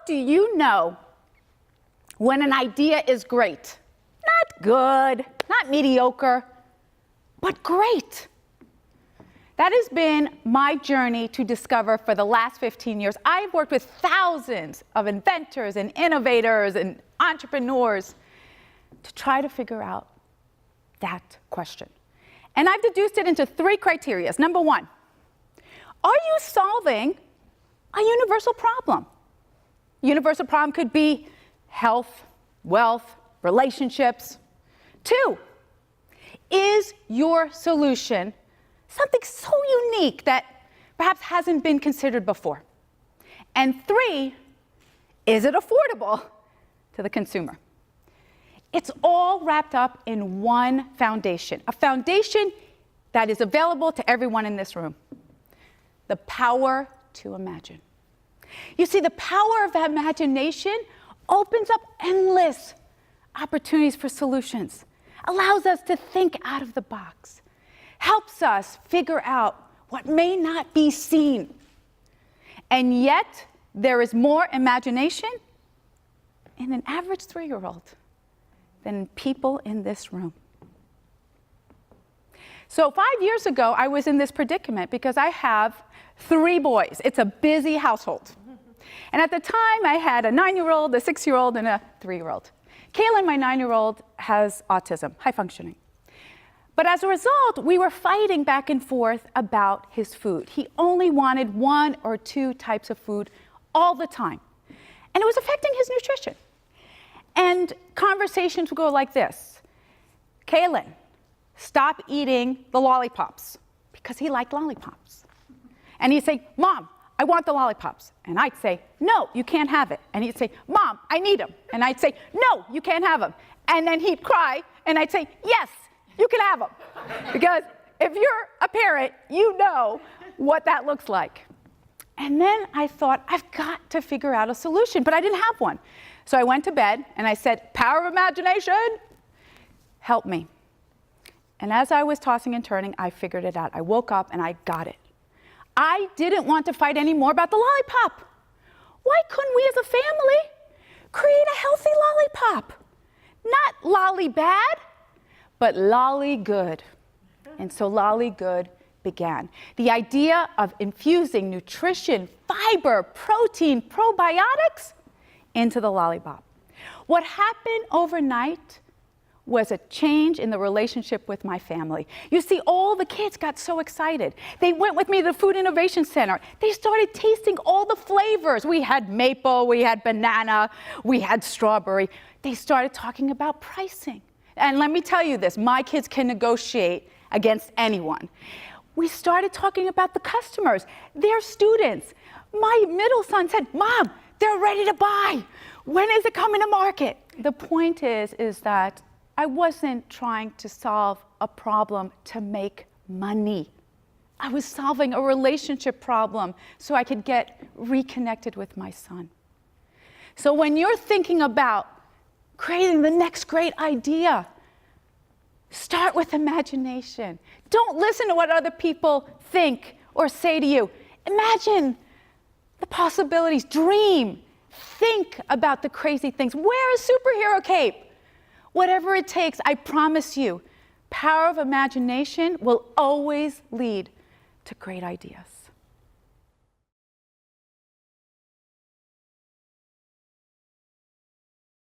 do you know when an idea is great? Not good, not mediocre, but great. That has been my journey to discover for the last 15 years. I've worked with thousands of inventors and innovators and entrepreneurs to try to figure out that question. And I've deduced it into 3 criteria. Number 1, are you solving a universal problem? Universal problem could be health, wealth, relationships. 2, is your solution something so unique that perhaps hasn't been considered before? And 3, is it affordable to the consumer? It's all wrapped up in one foundation, a foundation that is available to everyone in this room: the power to imagine. You see, the power of imagination opens up endless opportunities for solutions, allows us to think out of the box, helps us figure out what may not be seen. And yet, there is more imagination in an average 3-year-old than in people in this room. So 5 years ago, I was in this predicament because I have 3 boys. It's a busy household. And at the time, I had a 9-year-old, a 6-year-old, and a 3-year-old. Kaylin, my 9-year-old, has autism, high functioning. But as a result, we were fighting back and forth about his food. He only wanted 1 or 2 types of food all the time. And it was affecting his nutrition. And conversations would go like this: Kaylin, stop eating the lollipops, because he liked lollipops. And he'd say, Mom, I want the lollipops. And I'd say, no, you can't have it. And he'd say, Mom, I need them. And I'd say, no, you can't have them. And then he'd cry, and I'd say, yes, you can have them. Because if you're a parent, you know what that looks like. And then I thought, I've got to figure out a solution, but I didn't have one. So I went to bed and I said, power of imagination, help me. And as I was tossing and turning, I figured it out. I woke up and I got it. I didn't want to fight anymore about the lollipop. Why couldn't we as a family create a healthy lollipop? Not lolly bad, but lolly good. And so lolly good began. The idea of infusing nutrition, fiber, protein, probiotics into the lollipop. What happened overnight was a change in the relationship with my family. You see, all the kids got so excited. They went with me to the Food Innovation Center. They started tasting all the flavors. We had maple, we had banana, we had strawberry. They started talking about pricing. And let me tell you this, my kids can negotiate against anyone. We started talking about the customers, their students. My middle son said, Mom, they're ready to buy. When is it coming to market? The point is that I wasn't trying to solve a problem to make money. I was solving a relationship problem so I could get reconnected with my son. So when you're thinking about creating the next great idea, start with imagination. Don't listen to what other people think or say to you. Imagine the possibilities. Dream. Think about the crazy things. Wear a superhero cape. Whatever it takes, I promise you, power of imagination will always lead to great ideas.